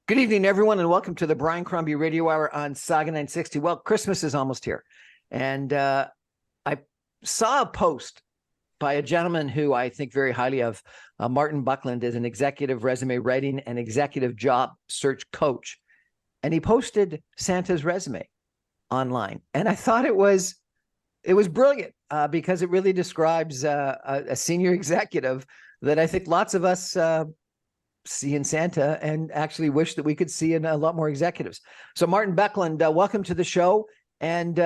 Good evening, everyone, and welcome to the Brian Crombie Radio Hour on Saga 960. Well, Christmas is almost here, and I saw a post by a gentleman who I think very highly of, Martin Buckland, is an executive resume writing and executive job search coach, and he posted Santa's resume online, and I thought it was brilliant because it really describes a senior executive that I think lots of us see in Santa and actually wish that we could see in a lot more executives. So Martin Buckland, welcome to the show. And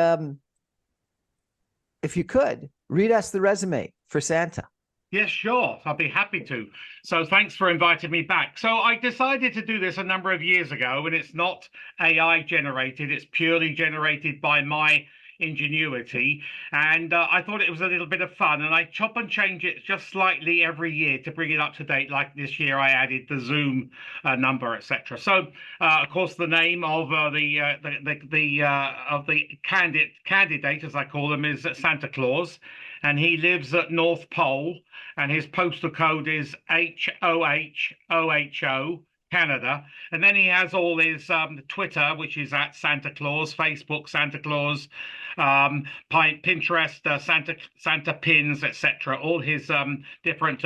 if you could, read us the resume for Santa. Yes, sure. I'll be happy to. So thanks for inviting me back. So I decided to do this a number of years ago, and it's not AI generated. It's purely generated by my ingenuity. And I thought it was a little bit of fun, and I chop and change it just slightly every year to bring it up to date. Like this year, I added the Zoom number, etc. So, of course, the name of the candidate, as I call them, is Santa Claus, and he lives at North Pole, and his postal code is HOHOHO. Canada, and then he has all his Twitter, which is at Santa Claus, Facebook Santa Claus, Pinterest Santa pins, etc. All his different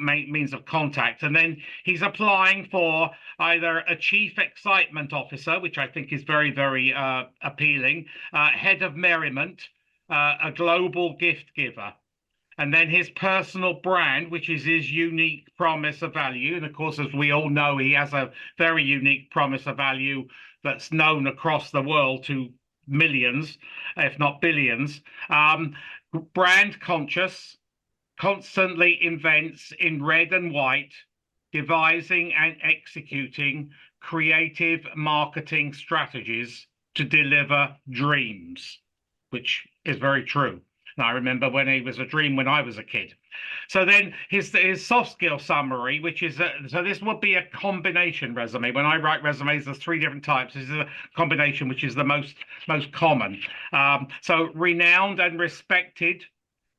means of contact, and then he's applying for either a chief excitement officer, which I think is very, very appealing, head of merriment, a global gift giver. And then his personal brand, which is his unique promise of value. And of course, as we all know, he has a very unique promise of value that's known across the world to millions, if not billions. Brand conscious, constantly invents in red and white, devising and executing creative marketing strategies to deliver dreams, which is very true. I remember when he was a dream when I was a kid. So then his soft skill summary, which is, so this would be a combination resume. When I write resumes, there's three different types. This is a combination, which is the most common. So renowned and respected,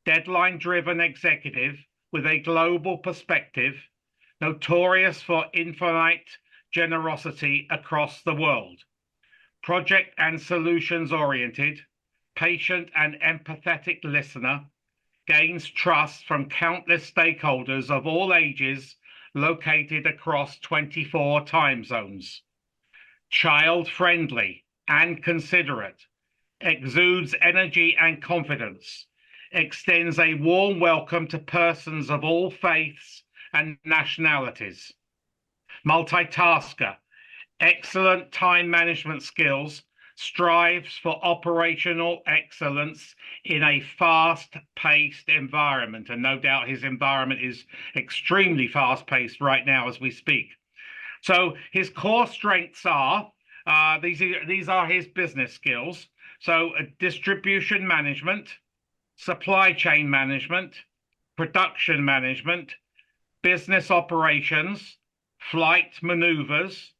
deadline-driven executive with a global perspective, notorious for infinite generosity across the world, project and solutions-oriented, patient and empathetic listener, gains trust from countless stakeholders of all ages located across 24 time zones, child-friendly and considerate, exudes energy and confidence, extends a warm welcome to persons of all faiths and nationalities, multitasker, excellent time management skills, strives for operational excellence in a fast-paced environment. And no doubt his environment is extremely fast-paced right now as we speak. So his core strengths are, these are his business skills. So distribution management, supply chain management, production management, business operations, flight maneuvers,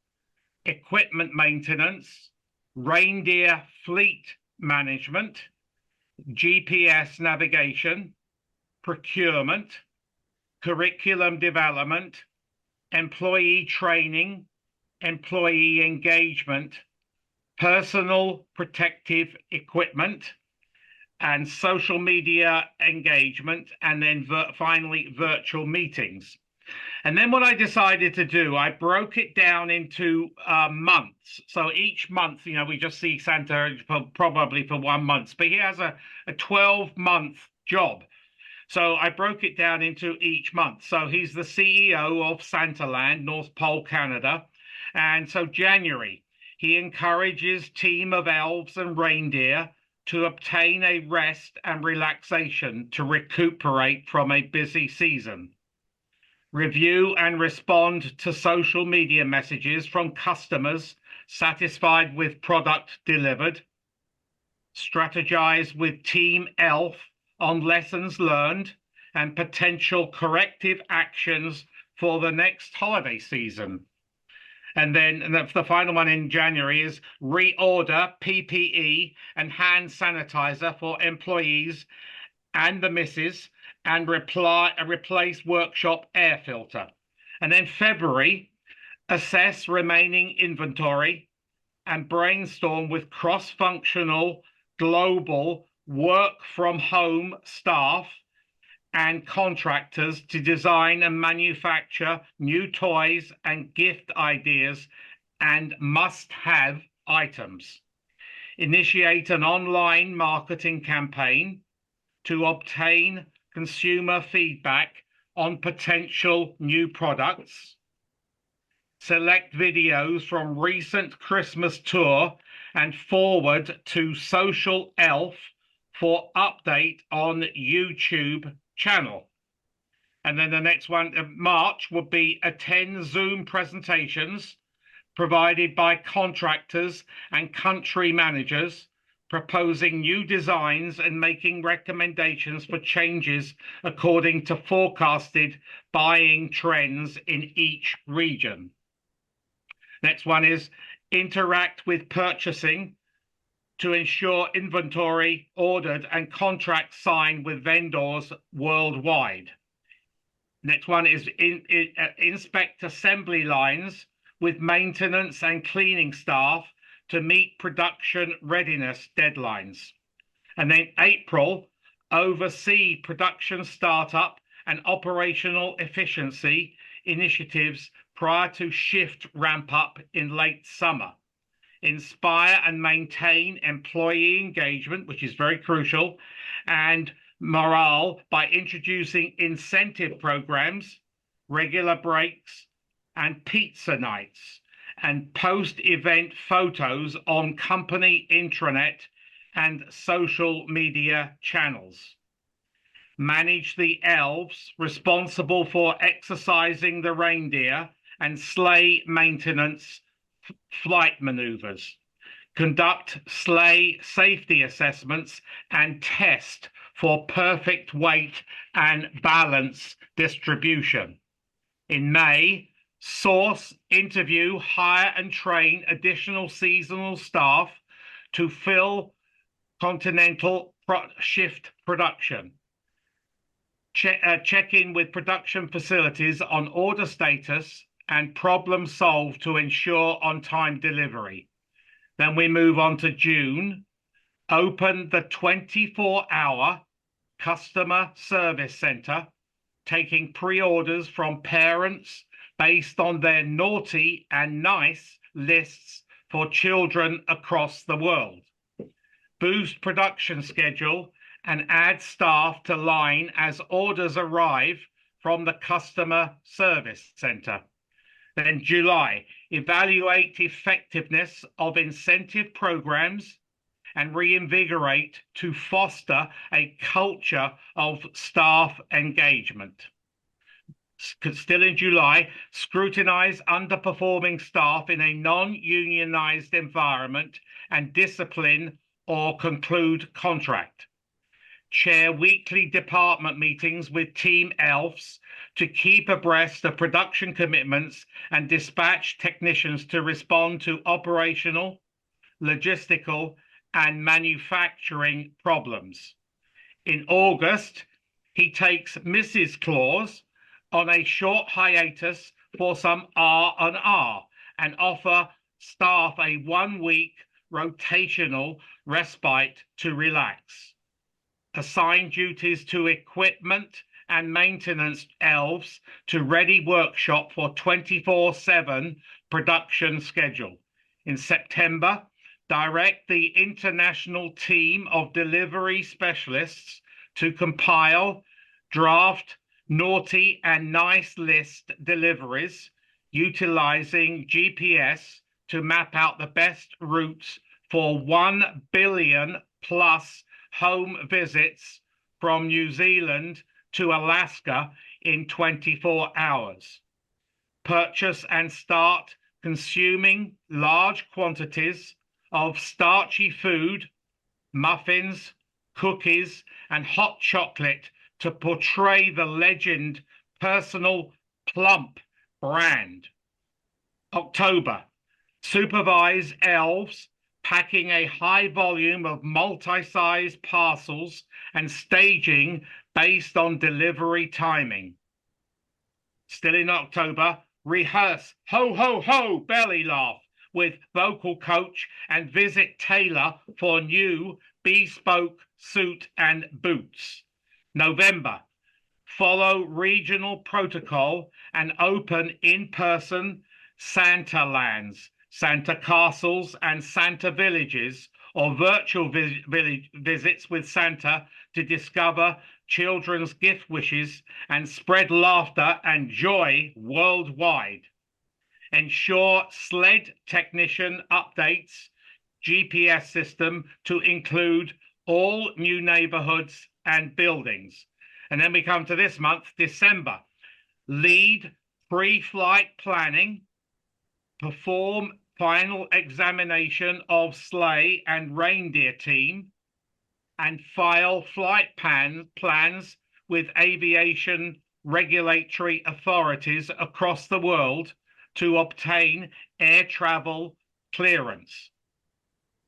equipment maintenance, reindeer fleet management, GPS navigation, procurement, curriculum development, employee training, employee engagement, personal protective equipment, and social media engagement, and then finally virtual meetings. And then what I decided to do, I broke it down into months. So each month, you know, we just see Santa probably for 1 month, but he has a 12-month job. So I broke it down into each month. So he's the CEO of Santaland, North Pole, Canada. And so January, he encourages team of elves and reindeer to obtain a rest and relaxation to recuperate from a busy season. Review and respond to social media messages from customers satisfied with product delivered. Strategize with Team Elf on lessons learned and potential corrective actions for the next holiday season. And then the final one in January is reorder PPE and hand sanitizer for employees and the missus, and replace workshop air filter. And then February, assess remaining inventory, and brainstorm with cross-functional global work from home staff and contractors to design and manufacture new toys and gift ideas and must-have items. Initiate an online marketing campaign to obtain consumer feedback on potential new products. Select videos from recent Christmas tour and forward to Social Elf for update on YouTube channel. And then the next one of March would be attend Zoom presentations provided by contractors and country managers, proposing new designs and making recommendations for changes according to forecasted buying trends in each region. Next one is interact with purchasing to ensure inventory ordered and contracts signed with vendors worldwide. Next one is inspect assembly lines with maintenance and cleaning staff to meet production readiness deadlines. And then April, oversee production startup and operational efficiency initiatives prior to shift ramp up in late summer. Inspire and maintain employee engagement, which is very crucial, and morale by introducing incentive programs, regular breaks, and pizza nights, and post-event photos on company intranet and social media channels. Manage the elves responsible for exercising the reindeer and sleigh maintenance flight maneuvers. Conduct sleigh safety assessments and test for perfect weight and balance distribution. In May, source, interview, hire and train additional seasonal staff to fill continental shift production. Check in with production facilities on order status and problem solved to ensure on-time delivery. Then we move on to June. Open the 24-hour customer service center, taking pre-orders from parents based on their naughty and nice lists for children across the world. Boost production schedule and add staff to line as orders arrive from the customer service center. Then July, evaluate effectiveness of incentive programs and reinvigorate to foster a culture of staff engagement. Still in July, scrutinize underperforming staff in a non-unionized environment and discipline or conclude contract. Chair weekly department meetings with Team Elves to keep abreast of production commitments and dispatch technicians to respond to operational, logistical, and manufacturing problems. In August, he takes Mrs. Claus on a short hiatus for some R&R and offer staff a 1-week rotational respite to relax. Assign duties to equipment and maintenance elves to ready workshop for 24/7 production schedule. In September, direct the international team of delivery specialists to compile, draft naughty and nice list deliveries, utilizing GPS to map out the best routes for 1 billion plus home visits from New Zealand to Alaska in 24 hours. Purchase and start consuming large quantities of starchy food, muffins, cookies, and hot chocolate to portray the legend personal plump brand. October, supervise elves packing a high volume of multi-size parcels and staging based on delivery timing. Still in October, rehearse ho ho ho belly laugh with vocal coach and visit tailor for new bespoke suit and boots. November, follow regional protocol and open in-person Santa lands, Santa castles and Santa villages, or virtual visits with Santa to discover children's gift wishes and spread laughter and joy worldwide. Ensure sled technician updates GPS system to include all new neighborhoods and buildings. And then we come to this month, December. Lead pre-flight planning, perform final examination of sleigh and reindeer team, and file flight plans with aviation regulatory authorities across the world to obtain air travel clearance.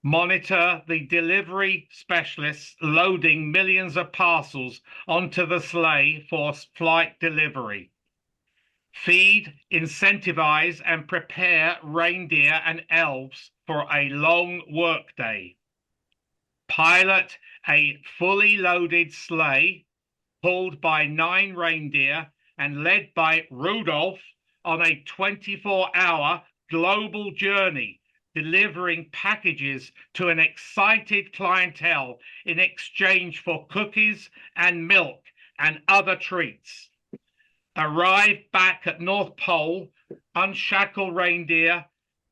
Monitor the delivery specialists loading millions of parcels onto the sleigh for flight delivery. Feed, incentivize, and prepare reindeer and elves for a long workday. Pilot a fully loaded sleigh pulled by 9 reindeer and led by Rudolph on a 24-hour global journey, delivering packages to an excited clientele in exchange for cookies and milk and other treats. Arrive back at North Pole, unshackle reindeer,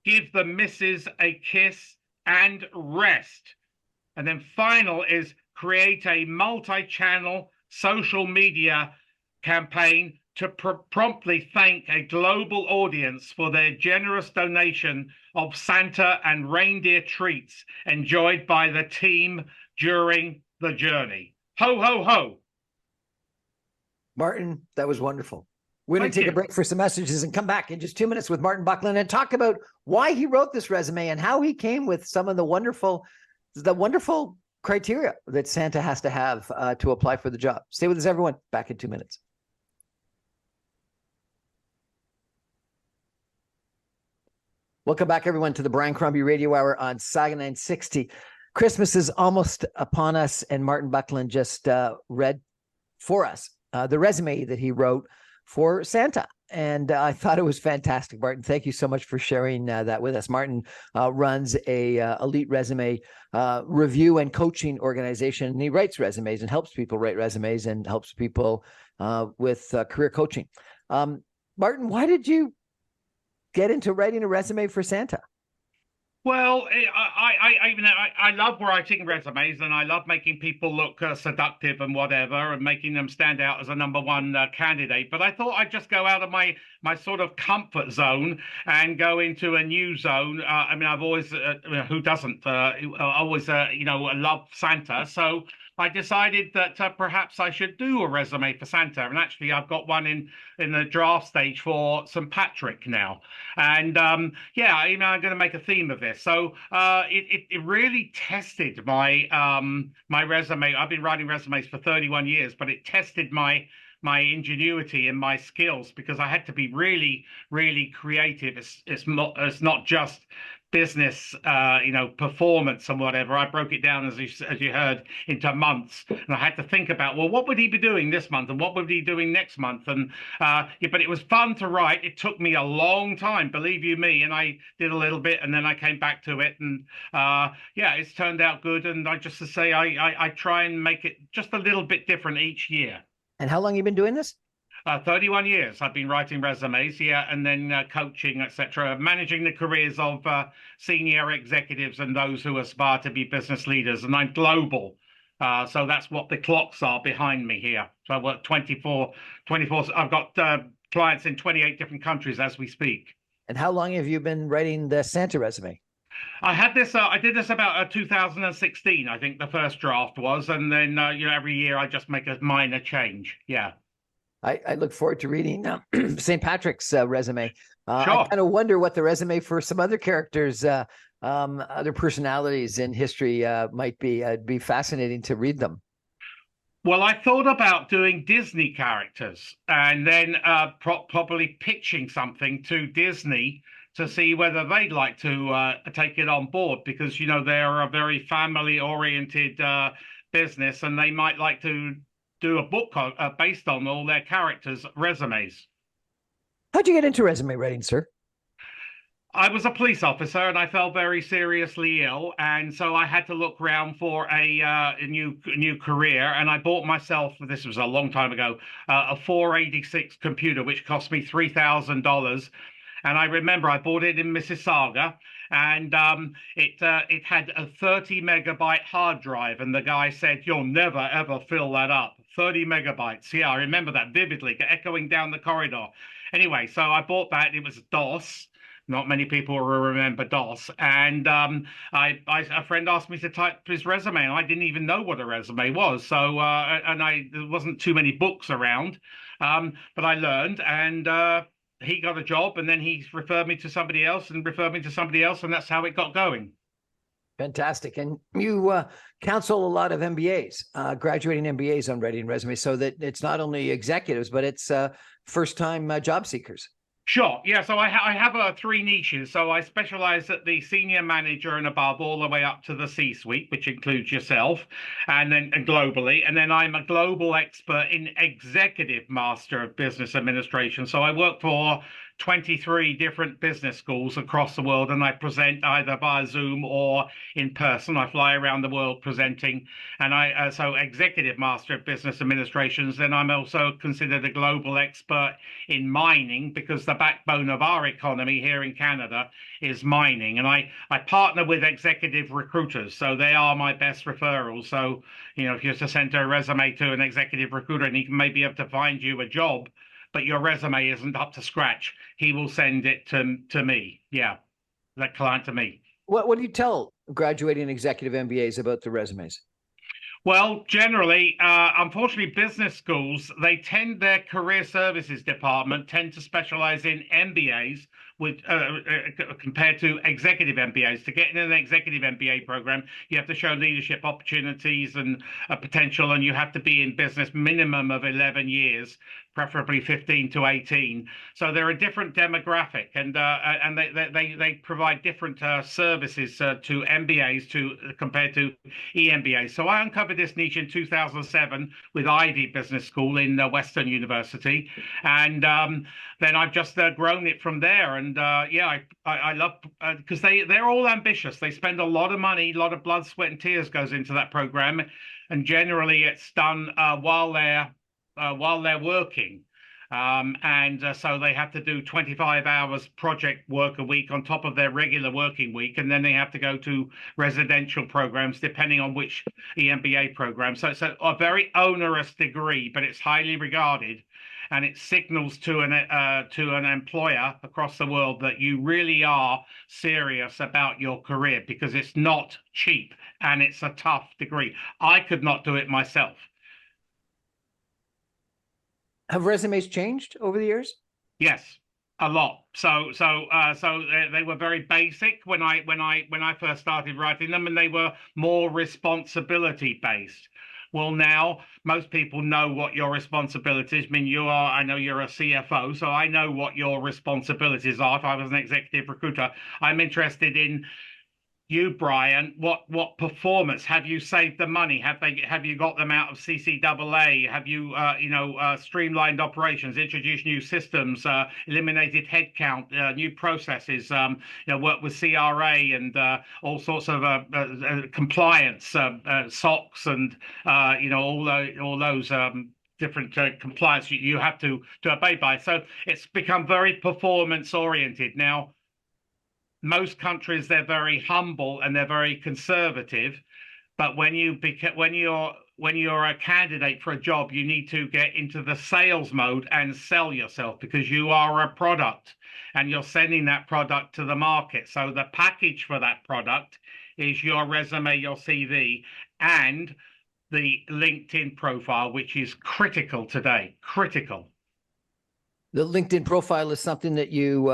give the missus a kiss and rest. And then final is create a multi-channel social media campaign to promptly thank a global audience for their generous donation of Santa and reindeer treats enjoyed by the team during the journey. Ho, ho, ho. Martin, that was wonderful. We're going to take a break for some messages and come back in just 2 minutes with Martin Buckland and talk about why he wrote this resume and how he came with some of the wonderful criteria that Santa has to have to apply for the job. Stay with us, everyone. Back in 2 minutes. Welcome back, everyone, to the Brian Crombie Radio Hour on Saga 960. Christmas is almost upon us, and Martin Buckland just read for us the resume that he wrote for Santa. And I thought it was fantastic, Martin. Thank you so much for sharing that with us. Martin runs a elite resume review and coaching organization, and he writes resumes and helps people write resumes and helps people with career coaching. Martin, why did you get into writing a resume for Santa? Well, I love writing resumes, and I love making people look seductive and whatever, and making them stand out as a #1 candidate. But I thought I'd just go out of my sort of comfort zone and go into a new zone. I mean, I've always, who doesn't, always, love Santa. So I decided that perhaps I should do a resume for Santa. And actually, I've got one in the draft stage for St. Patrick now. And I'm going to make a theme of this. So it really tested my my resume. I've been writing resumes for 31 years, but it tested my ingenuity and my skills, because I had to be really, really creative. It's not just business, performance and whatever. I broke it down, as you heard, into months, and I had to think about, well, what would he be doing this month, and what would he be doing next month? And but it was fun to write. It took me a long time, believe you me, and I did a little bit, and then I came back to it, and it's turned out good. And I just to say, I try and make it just a little bit different each year. And how long have you been doing this? 31 years I've been writing resumes, and then coaching, etc., managing the careers of senior executives and those who aspire to be business leaders. And I'm global. So that's what the clocks are behind me here. So I work 24. I've got clients in 28 different countries as we speak. And how long have you been writing the Santa resume? I did this about 2016, I think the first draft was. And then, every year I just make a minor change. Yeah. I look forward to reading St. Patrick's resume. Sure. I kind of wonder what the resume for some other characters, other personalities in history might be. It'd be fascinating to read them. Well, I thought about doing Disney characters and then probably pitching something to Disney to see whether they'd like to take it on board because, they're a very family-oriented business and they might like to do a book based on all their characters' resumes. How'd you get into resume writing, sir? I was a police officer and I fell very seriously ill, and so I had to look around for a new career. And I bought myself, this was a long time ago, a 486 computer, which cost me $3,000. And I remember I bought it in Mississauga, and it had a 30 megabyte hard drive, and the guy said, "You'll never ever fill that up." 30 megabytes. Yeah, I remember that vividly, echoing down the corridor. Anyway, so I bought that. It was DOS. Not many people will remember DOS. And a friend asked me to type his resume, and I didn't even know what a resume was. So, there wasn't too many books around, but I learned, and he got a job, and then he referred me to somebody else, and referred me to somebody else, and that's how it got going. Fantastic. And you counsel a lot of MBAs, graduating MBAs on writing resumes, so that it's not only executives, but it's first-time job seekers. Sure. Yeah. So I have three niches. So I specialize at the senior manager and above, all the way up to the C-suite, which includes yourself, and globally. And then I'm a global expert in executive master of business administration. So I work for 23 different business schools across the world, and I present either via Zoom or in person. I fly around the world presenting, and so executive master of business administrations. Then I'm also considered a global expert in mining, because the backbone of our economy here in Canada is mining. And I partner with executive recruiters, so they are my best referrals. So, if you're to send a resume to an executive recruiter and he may be able to find you a job, but your resume isn't up to scratch, he will send it to me. Yeah, that client to me. What do you tell graduating executive MBAs about the resumes? Well, generally, unfortunately, business schools, their career services department tend to specialize in MBAs with compared to executive MBAs. To get in an executive MBA program, you have to show leadership opportunities and potential, and you have to be in business minimum of 11 years, preferably 15 to 18. So they're a different demographic, and they provide different services to MBAs compared to EMBAs. So I uncovered this niche in 2007 with Ivy Business School in Western University, and then I've just grown it from there. And I love because they're all ambitious. They spend a lot of money, a lot of blood, sweat, and tears goes into that program, and generally it's done while they're working. So they have to do 25 hours project work a week on top of their regular working week, and then they have to go to residential programs depending on which EMBA program. So it's a very onerous degree, but it's highly regarded, and it signals to an employer across the world that you really are serious about your career, because it's not cheap and it's a tough degree. I could not do it myself. Have resumes changed over the years? Yes, a lot. So they were very basic when I first started writing them, and they were more responsibility based. Well, now most people know what your responsibilities. I mean, I know you're a CFO, so I know what your responsibilities are. If I was an executive recruiter, I'm interested in you, Brian. What performance have you saved the money? Have you got them out of CCAA? Have you streamlined operations, introduced new systems, eliminated headcount, new processes, worked with CRA and all sorts of compliance, SOX, and all those different compliance you have to obey by. So it's become very performance oriented now. Most countries, they're very humble and they're very conservative, but when you're a candidate for a job, you need to get into the sales mode and sell yourself, because you are a product and you're sending that product to the market. So the package for that product is your resume, your CV, and the LinkedIn profile, which is critical today. Critical. The LinkedIn profile is something that you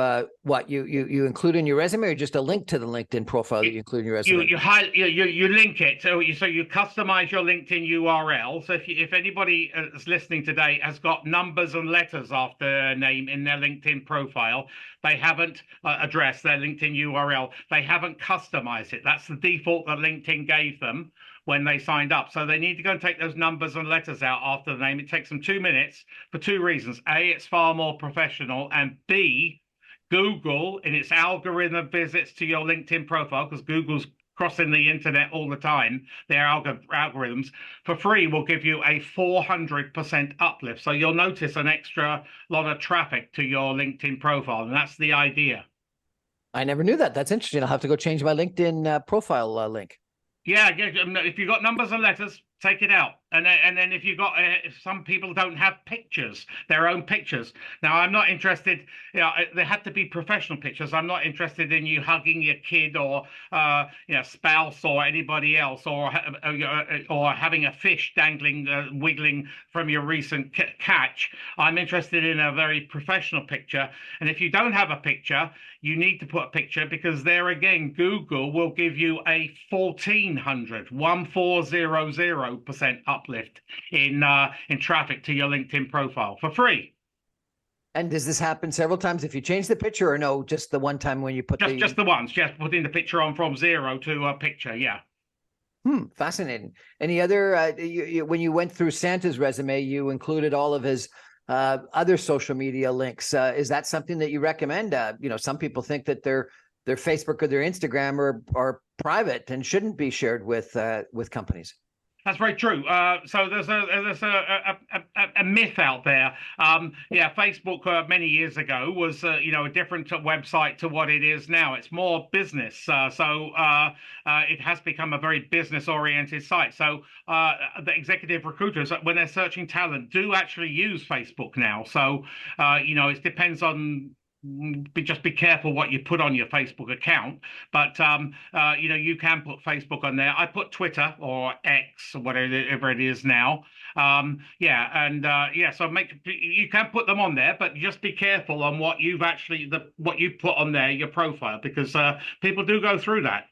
you include in your resume, or just a link to the LinkedIn profile that you include in your resume? You link it, so you customize your LinkedIn URL. So if anybody that's listening today has got numbers and letters after their name in their LinkedIn profile, they haven't addressed their LinkedIn URL. They haven't customized it. That's the default that LinkedIn gave them when they signed up. So they need to go and take those numbers and letters out after the name. It takes them 2 minutes for two reasons. A, it's far more professional, and B, Google, in its algorithm visits to your LinkedIn profile, because Google's crossing the internet all the time, their algorithms, for free will give you a 400% uplift. So you'll notice an extra lot of traffic to your LinkedIn profile, and that's the idea. I never knew that. That's interesting. I'll have to go change my LinkedIn profile link. Yeah, if you've got numbers and letters, take it out. And then if you've got, if some people don't have pictures, their own pictures. Now, I'm not interested, they have to be professional pictures. I'm not interested in you hugging your kid or, spouse or anybody else, or having a fish dangling, wiggling from your recent catch. I'm interested in a very professional picture. And if you don't have a picture, you need to put a picture, because there again, Google will give you a 1400% uplift in traffic to your LinkedIn profile for free. And does this happen several times if you change the picture, or no, just the one time when you put just the once, just putting the picture on from zero to a picture? Yeah. Fascinating. Any other, when you went through Santa's resume, you included all of his other social media links. Is that something that you recommend? Some people think that their Facebook or their Instagram are private and shouldn't be shared with companies. That's very true. So there's a myth out there. Facebook many years ago was a different website to what it is now. It's more business. So it has become a very business-oriented site. So the executive recruiters, when they're searching talent, do actually use Facebook now. So it depends on. Just be careful what you put on your Facebook account, but you can put Facebook on there. I put Twitter or X or whatever it is now. So you can put them on there, but just be careful on what you've what you put on there, your profile, because people do go through that.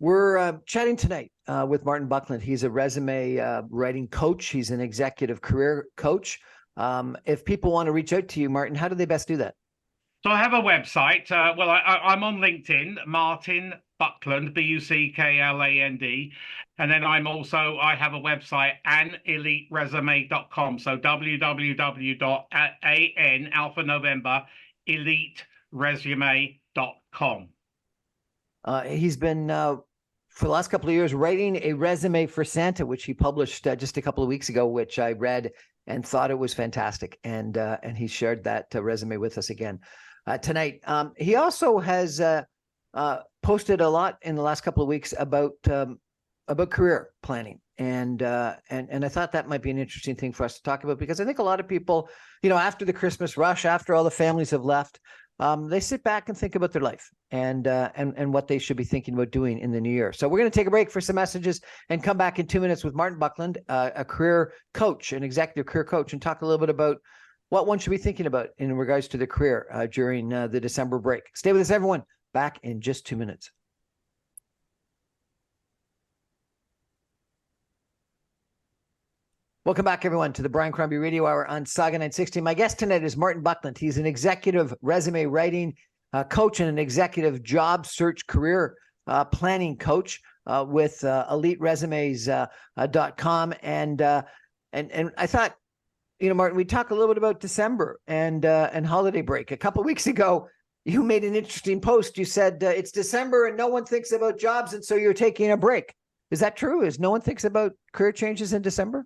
We're chatting tonight with Martin Buckland. He's a resume writing coach. He's an executive career coach. If people want to reach out to you, Martin, how do they best do that? So I have a website. I'm on LinkedIn, Martin Buckland, Buckland. And then I have a website, aneliteresume.com. So www.an, Alpha November, eliteresume.com. He's been, for the last couple of years, writing a resume for Santa, which he published just a couple of weeks ago, which I read and thought it was fantastic. And he shared that resume with us again tonight. He also has posted a lot in the last couple of weeks about career planning, and I thought that might be an interesting thing for us to talk about, because I think a lot of people, after the Christmas rush, after all the families have left, they sit back and think about their life and what they should be thinking about doing in the new year. So we're going to take a break for some messages and come back in 2 minutes with Martin Buckland, a career coach, an executive career coach, and talk a little bit about what one should be thinking about in regards to the career during the December break. Stay with us, everyone. Back in just 2 minutes. Welcome back, everyone, to the Brian Crombie Radio Hour on Saga 960. My guest tonight is Martin Buckland. He's an executive resume writing coach and an executive job search career planning coach with eliteresumes.com. And I thought, Martin, we talk a little bit about December and holiday break. A couple of weeks ago, you made an interesting post. You said it's December and no one thinks about jobs, and so you're taking a break. Is that true? Is no one thinks about career changes in December?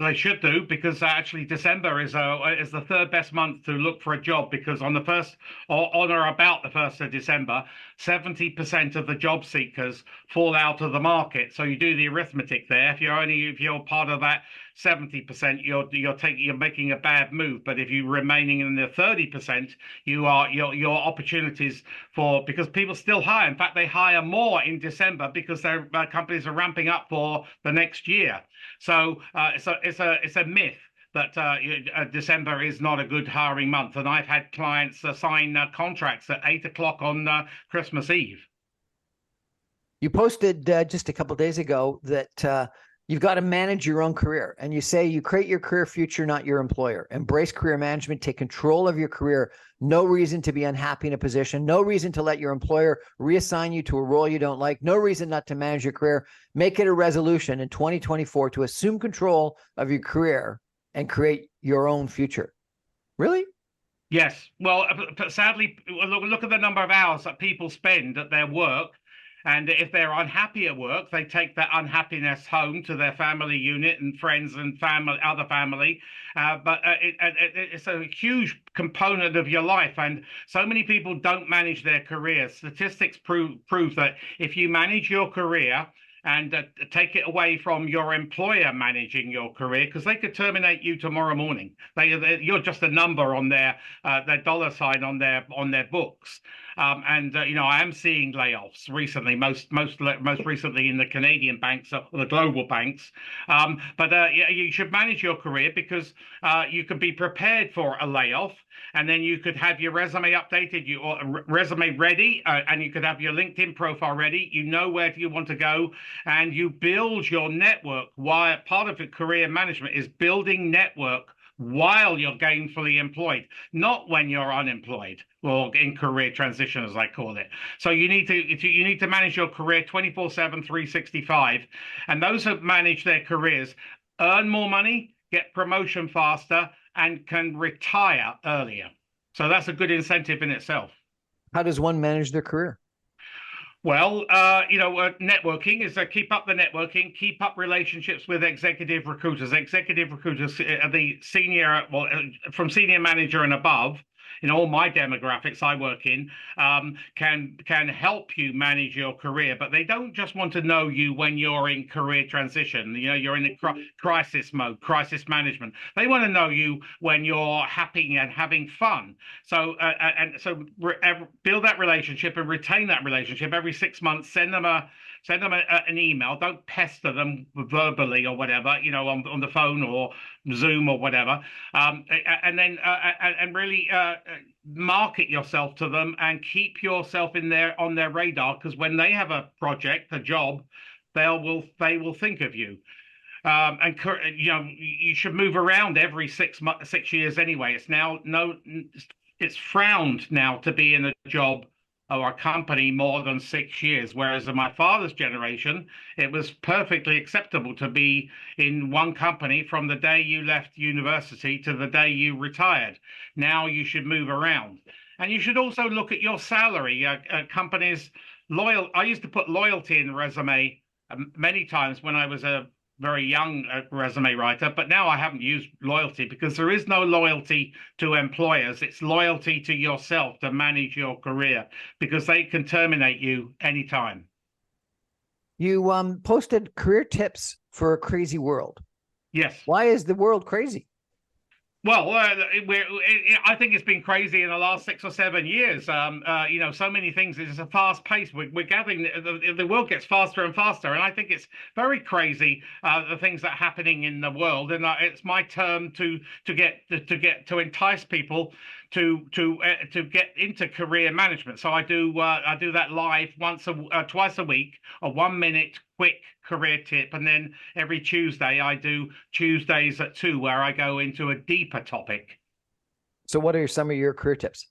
They should do, because actually December is the third best month to look for a job, because on the first or on or about the 1st of December, 70% of the job seekers fall out of the market. So you do the arithmetic there. If you're part of that 70%, you're making a bad move. But if you're remaining in the 30%, your opportunities because people still hire. In fact, they hire more in December because their companies are ramping up for the next year. So it's a myth that December is not a good hiring month, and I've had clients sign contracts at 8 o'clock on Christmas Eve. You posted just a couple of days ago that you've got to manage your own career. And you say you create your career future, not your employer. Embrace career management. Take control of your career. No reason to be unhappy in a position. No reason to let your employer reassign you to a role you don't like. No reason not to manage your career. Make it a resolution in 2024 to assume control of your career and create your own future. Really? Yes. Well, but sadly, look at the number of hours that people spend at their work. And if they're unhappy at work, they take that unhappiness home to their family unit and friends and family, other family. But it's a huge component of your life. And so many people don't manage their careers. Statistics prove that if you manage your career and take it away from your employer managing your career, because they could terminate you tomorrow morning. You're just a number on their dollar sign on their books. I am seeing layoffs recently, most recently in the Canadian banks or the global banks. But you should manage your career because you can be prepared for a layoff, and then you could have your resume updated, your resume ready, and you could have your LinkedIn profile ready. You know where you want to go, and you build your network. Why part of your career management is building network while you're gainfully employed, not when you're unemployed or in career transition, as I call it. So you need to manage your career 24/7, 365. And those who manage their careers earn more money, get promotion faster, and can retire earlier. So that's a good incentive in itself. How does one manage their career? Well, networking is keep up the networking, keep up relationships with executive recruiters. Executive recruiters are the senior, from senior manager and above. In all my demographics I work in, can help you manage your career, but they don't just want to know you when you're in career transition. You're in a crisis mode, crisis management. They want to know you when you're happy and having fun. So build that relationship and retain that relationship. Every 6 months, send them an email. Don't pester them verbally or whatever, on the phone or Zoom or whatever, and then really market yourself to them and keep yourself on their radar, because when they have a project, a job, they will think of you. You should move around every 6 years anyway. It's frowned now to be in a job or a company more than 6 years, whereas in my father's generation, it was perfectly acceptable to be in one company from the day you left university to the day you retired. Now you should move around. And you should also look at your salary. Companies, I used to put loyalty in the resume many times when I was a very young resume writer, but now I haven't used loyalty because there is no loyalty to employers. It's loyalty to yourself to manage your career, because they can terminate you anytime. You posted career tips for a crazy world. Yes. Why is the world crazy? Well, I think it's been crazy in the last 6 or 7 years. So many things. It's a fast pace. We're gathering. The world gets faster and faster, and I think it's very crazy the things that are happening in the world. And it's my turn to entice people to get into career management. So I do that live twice a week, a 1 minute quick career tip, and then every Tuesday I do Tuesdays at 2 where I go into a deeper topic. So what are some of your career tips?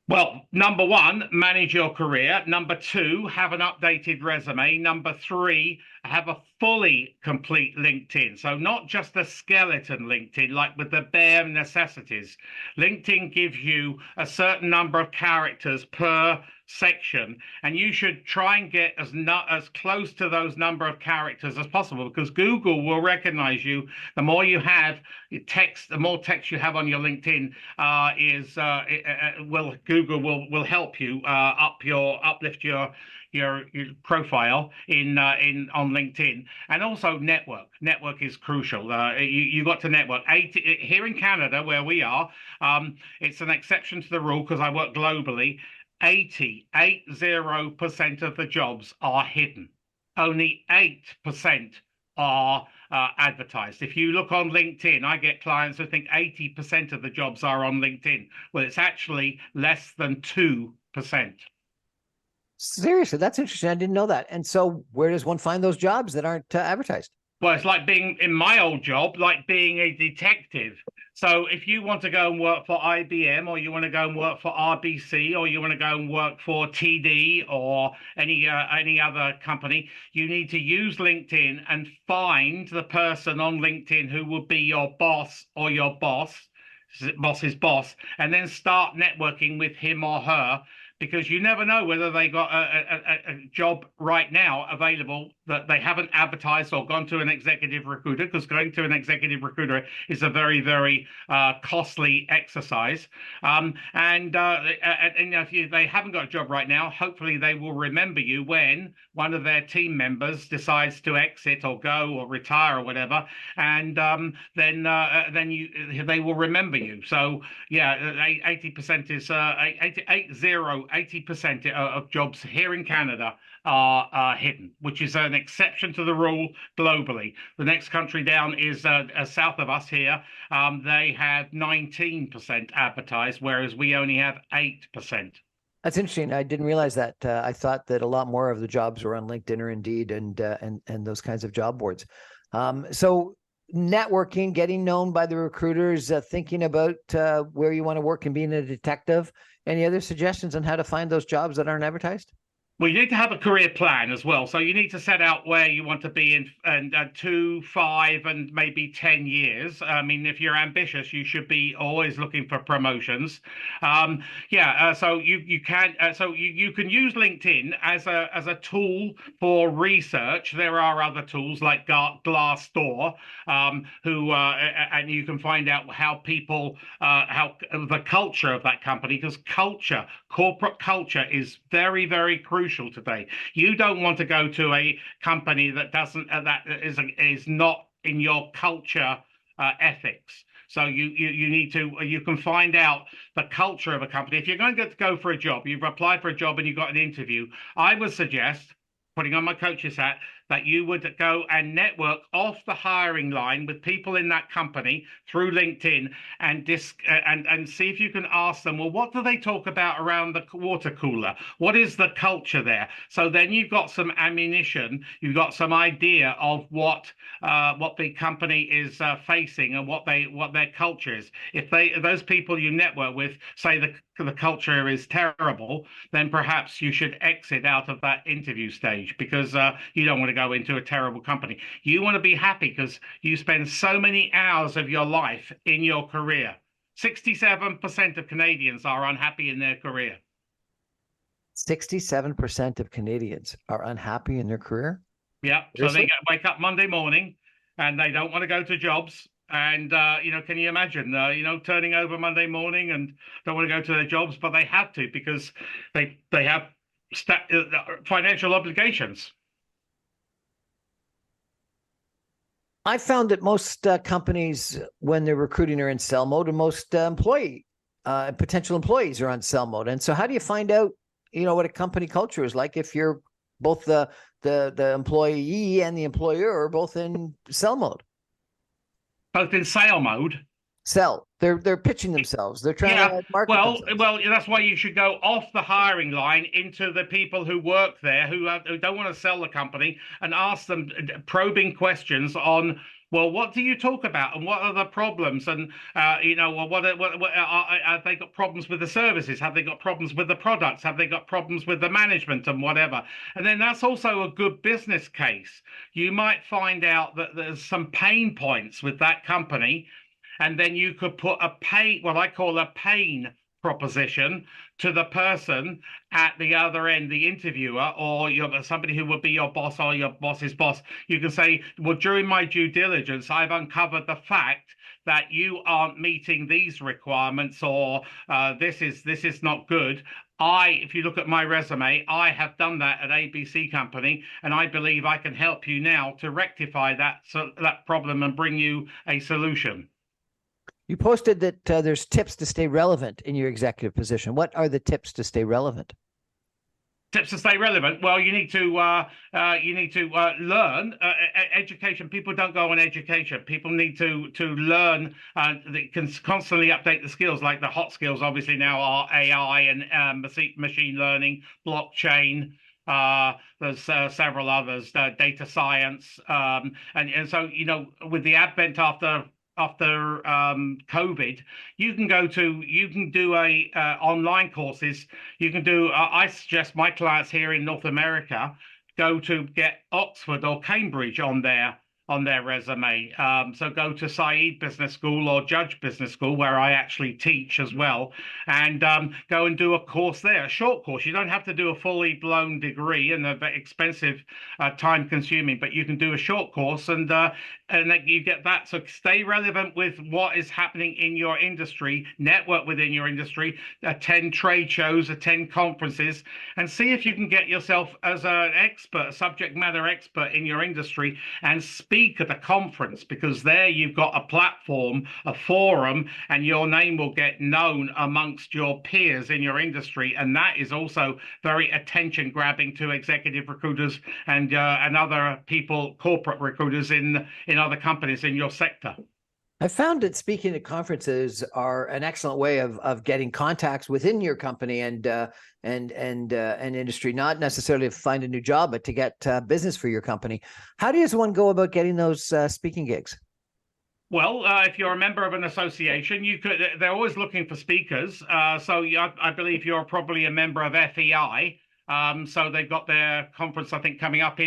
Well, number 1, manage your career. Number 2, have an updated resume. Number 3, have a fully complete LinkedIn. So not just a skeleton LinkedIn, like with the bare necessities. LinkedIn gives you a certain number of characters per section, and you should try and get as close to those number of characters as possible, because Google will recognize you. The more you have text, the more text you have on your LinkedIn, Google will help you uplift your profile on LinkedIn. And also network is crucial. You got to network. Here in Canada, where we are, it's an exception to the rule because I work globally. 80% of the jobs are hidden. Only 8% are advertised. If you look on LinkedIn, I get clients who think 80% of the jobs are on LinkedIn. Well, it's actually less than 2%. Seriously, that's interesting. I didn't know that. And so where does one find those jobs that aren't advertised? Well, it's like being in my old job, like being a detective. So if you want to go and work for IBM, or you want to go and work for RBC, or you want to go and work for TD or any other company, you need to use LinkedIn and find the person on LinkedIn who will be your boss or your boss's boss, and then start networking with him or her, because you never know whether they got a job right now available that they haven't advertised or gone to an executive recruiter, because going to an executive recruiter is a very, very costly exercise. And if they haven't got a job right now, hopefully they will remember you when one of their team members decides to exit or go or retire or whatever, and then they will remember you. So yeah, 80% is 80% of jobs here in Canada are hidden, which is an exception to the rule globally. The next country down is south of us here. They have 19% advertised, whereas we only have 8%. That's interesting. I didn't realize that. I thought that a lot more of the jobs were on LinkedIn or Indeed and those kinds of job boards. So networking, getting known by the recruiters, thinking about where you want to work and being a detective. Any other suggestions on how to find those jobs that aren't advertised? Well, you need to have a career plan as well. So you need to set out where you want to be in 2, 5, and maybe 10 years. I mean, if you're ambitious, you should be always looking for promotions. So you can use LinkedIn as a tool for research. There are other tools like Glassdoor, and you can find out how people how the culture of that company, because corporate culture is very, very crucial today. You don't want to go to a company that doesn't that is not in your culture ethics. So you can find out the culture of a company. If you're going to go for a job, you've applied for a job and you've got an interview, I would suggest, putting on my coach's hat, that you would go and network off the hiring line with people in that company through LinkedIn, and see if you can ask them, well, what do they talk about around the water cooler? What is the culture there? So then you've got some ammunition, you've got some idea of what the company is facing and what their culture is. If those people you network with say the culture is terrible, then perhaps you should exit out of that interview stage, because you don't want to go into a terrible company. You want to be happy because you spend so many hours of your life in your career. 67% of Canadians are unhappy in their career. 67% of Canadians are unhappy in their career? Yeah. So they wake up Monday morning and they don't want to go to jobs. And, can you imagine, turning over Monday morning and don't want to go to their jobs, but they have to because they have financial obligations. I found that most companies, when they're recruiting, are in sell mode, and most potential employees are on sell mode. And so how do you find out, what a company culture is like if you're both the employee and the employer are both in sell mode? Both in sale mode. Sell. They're pitching themselves. They're trying to market themselves. Well, that's why you should go off the hiring line into the people who work there, who don't want to sell the company, and ask them probing questions on, well, what do you talk about, and what are the problems, and have they got problems with the services? Have they got problems with the products? Have they got problems with the management and whatever? And then that's also a good business case. You might find out that there's some pain points with that company, and then you could put what I call a pain proposition to the person at the other end, the interviewer, or somebody who would be your boss or your boss's boss. You can say, well, during my due diligence, I've uncovered the fact that you aren't meeting these requirements, or this is not good. If you look at my resume, I have done that at ABC Company, and I believe I can help you now to rectify that problem and bring you a solution. You posted that there's tips to stay relevant in your executive position. What are the tips to stay relevant? Tips to stay relevant. Well, you need to learn education. People don't go on education. People need to learn. They can constantly update the skills. Like the hot skills, obviously now are AI and machine learning, blockchain. There's several others, data science, and so with the advent after COVID, you can do a online courses. You can do. I suggest my clients here in North America go to get Oxford or Cambridge on their resume. So go to Said Business School or Judge Business School, where I actually teach as well, and go and do a course there, a short course. You don't have to do a fully blown degree and a very expensive, time consuming, but you can do a short course and that you get that. So stay relevant with what is happening in your industry, network within your industry, attend trade shows, attend conferences, and see if you can get yourself as an expert, a subject matter expert in your industry, and speak at a conference, because there you've got a platform, a forum, and your name will get known amongst your peers in your industry. And that is also very attention grabbing to executive recruiters and other people, corporate recruiters in other companies in your sector. I found that speaking at conferences are an excellent way of getting contacts within your company and industry, not necessarily to find a new job, but to get business for your company. How does one go about getting those speaking gigs? Well, if you're a member of an association, you could. They're always looking for speakers. I believe you're probably a member of FEI. So they've got their conference, I think, coming up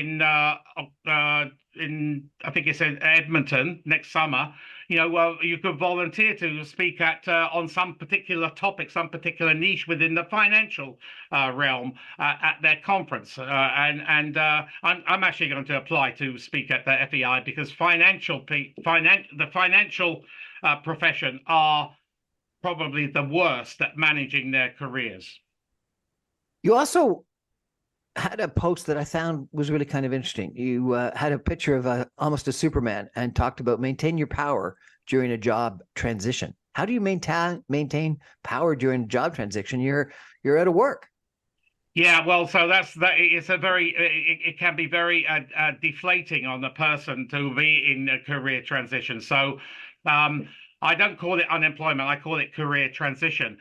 I think it's in Edmonton next summer. You could volunteer to speak on some particular topic, some particular niche within the financial realm at their conference. I'm actually going to apply to speak at the FEI, because the financial profession are probably the worst at managing their careers. You also had a post that I found was really kind of interesting. You had a picture of almost a Superman and talked about maintain your power during a job transition. How do you maintain power during a job transition? You're out of work. Yeah, well, so that. It's it can be very deflating on the person to be in a career transition. So, I don't call it unemployment. I call it career transition.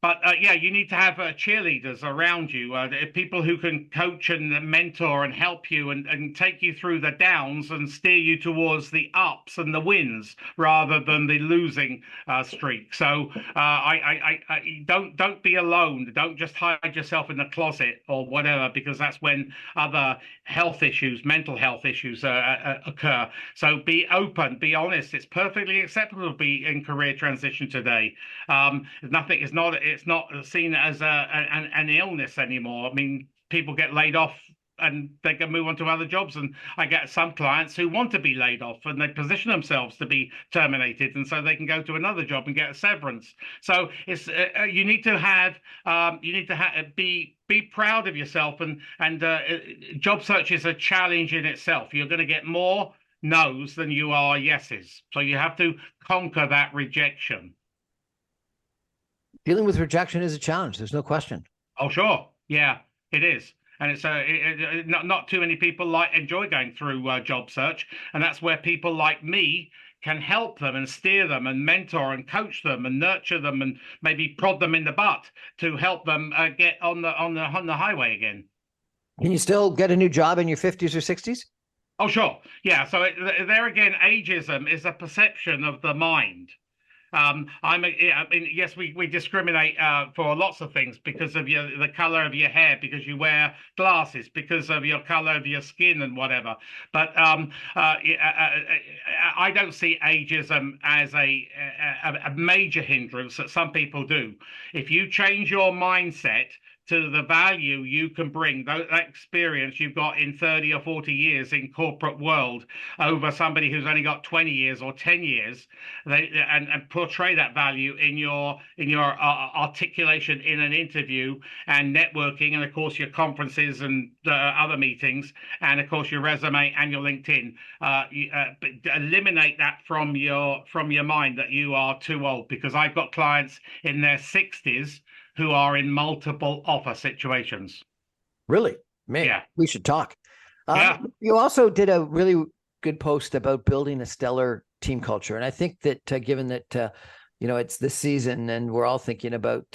But yeah, you need to have cheerleaders around you, people who can coach and mentor and help you and take you through the downs and steer you towards the ups and the wins rather than the losing streak. So I don't be alone. Don't just hide yourself in the closet or whatever, because that's when other health issues, mental health issues occur. So be open, be honest. It's perfectly acceptable to be in career transition today. It's not seen as an illness anymore. I mean, people get laid off and they can move on to other jobs. And I get some clients who want to be laid off and they position themselves to be terminated, and so they can go to another job and get a severance. So it's you need to be proud of yourself, and job search is a challenge in itself. You're going to get more no's than you are yeses, so you have to conquer that rejection. Dealing with rejection is a challenge. There's no question. Oh, sure. Yeah, it is. And it's not too many people enjoy going through job search. And that's where people like me can help them and steer them and mentor and coach them and nurture them and maybe prod them in the butt to help them get on the highway again. Can you still get a new job in your 50s or 60s? Oh, sure. Yeah. So there again, ageism is a perception of the mind. I mean, yes, we discriminate for lots of things, because of the color of your hair, because you wear glasses, because of your color of your skin and whatever. But I don't see ageism as a major hindrance that some people do. If you change your mindset to the value you can bring, that experience you've got in 30 or 40 years in corporate world over somebody who's only got 20 years or 10 years, and portray that value in your articulation in an interview and networking, and of course your conferences and other meetings, and of course your resume and your LinkedIn. Eliminate that from your mind that you are too old, because I've got clients in their 60s who are in multiple offer situations. Really? Man, Yeah. we should talk. Yeah. You also did a really good post about building a stellar team culture. And I think that given that, it's this season and we're all thinking about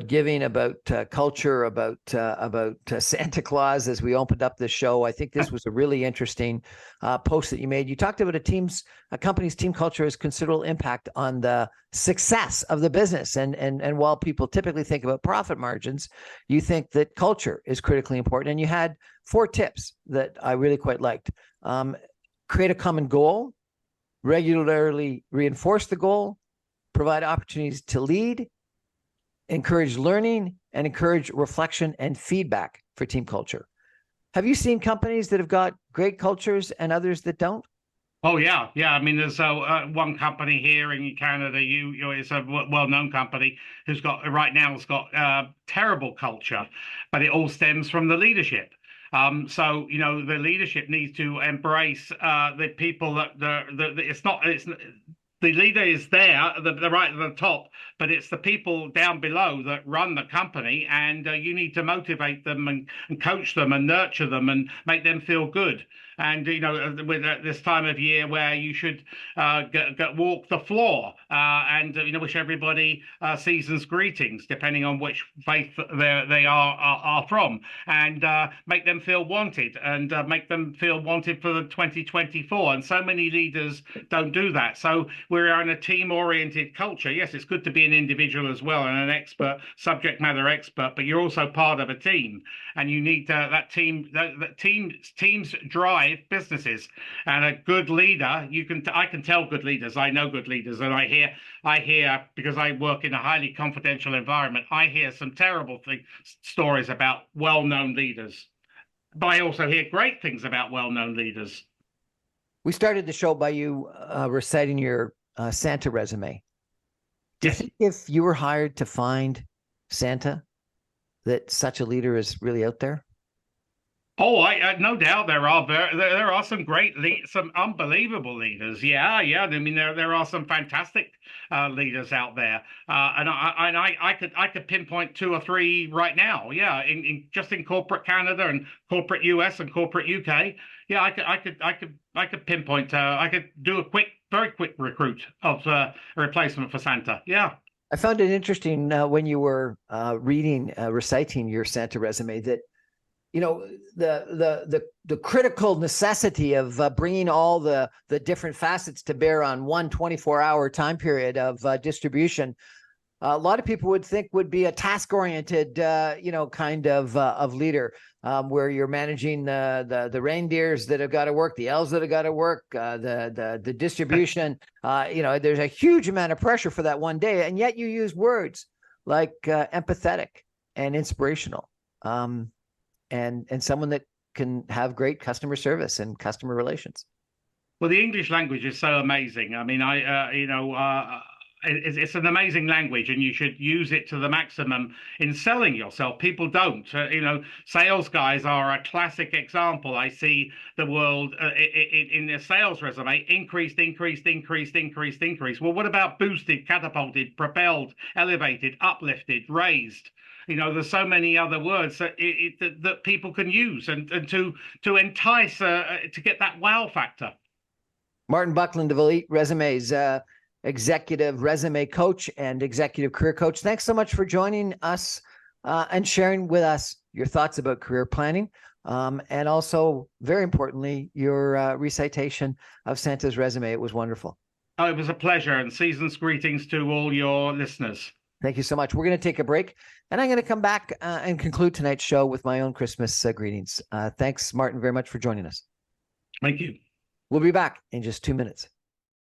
giving, about culture, about Santa Claus as we opened up this show. I think this was a really interesting post that you made. You talked about a company's team culture has considerable impact on the success of the business. And while people typically think about profit margins, you think that culture is critically important. And you had 4 tips that I really quite liked. Create a common goal, regularly reinforce the goal, provide opportunities to lead, encourage learning, and encourage reflection and feedback for team culture. Have you seen companies that have got great cultures and others that don't? Oh yeah, yeah. I mean, there's one company here in Canada. It's a well-known company who's got right now has got terrible culture, but it all stems from the leadership. So the leadership needs to embrace the people it's the leader is there, the right at the top, but it's the people down below that run the company, and you need to motivate them and coach them and nurture them and make them feel good. And with this time of year where you should walk the floor and wish everybody season's greetings, depending on which faith they are from, and make them feel wanted and make them feel wanted for the 2024. And so many leaders don't do that. So we're in a team-oriented culture. Yes, it's good to be an individual as well and an expert, subject matter expert, but you're also part of a team, and you need that team. Teams drive businesses, and a good leader, I can tell good leaders. I know good leaders, and I hear because I work in a highly confidential environment. I hear some terrible stories about well-known leaders, but I also hear great things about well-known leaders. We started the show by you reciting your Santa resume. Do you think if you were hired to find Santa, that such a leader is really out there? Oh, I no doubt there are some some unbelievable leaders. Yeah. I mean, there are some fantastic leaders out there, and I could pinpoint 2 or 3 right now. Yeah, just in corporate Canada and corporate US and corporate UK. Yeah, I could pinpoint. I could do a very quick recruit of a replacement for Santa. Yeah. I found it interesting when you were reciting your Santa resume that the critical necessity of bringing all the different facets to bear on one 24-hour time period of distribution. A lot of people would think would be a task-oriented, kind of leader, where you're managing the reindeers that have got to work, the elves that have got to work, the distribution. There's a huge amount of pressure for that one day, and yet you use words like empathetic and inspirational, and someone that can have great customer service and customer relations. Well, the English language is so amazing. I mean, it's an amazing language, and you should use it to the maximum in selling yourself. People don't. Sales guys are a classic example. I see the world in their sales resume increased. Well, what about boosted, catapulted, propelled, elevated, uplifted, raised? There's so many other words that that people can use and to entice to get that wow factor. Martin Buckland of Elite Resumes, executive resume coach and executive career coach. Thanks so much for joining us and sharing with us your thoughts about career planning. And also, very importantly, your recitation of Santa's resume. It was wonderful. Oh, it was a pleasure, and season's greetings to all your listeners. Thank you so much. We're going to take a break, and I'm going to come back and conclude tonight's show with my own Christmas greetings. Thanks, Martin, very much for joining us. Thank you. We'll be back in just 2 minutes.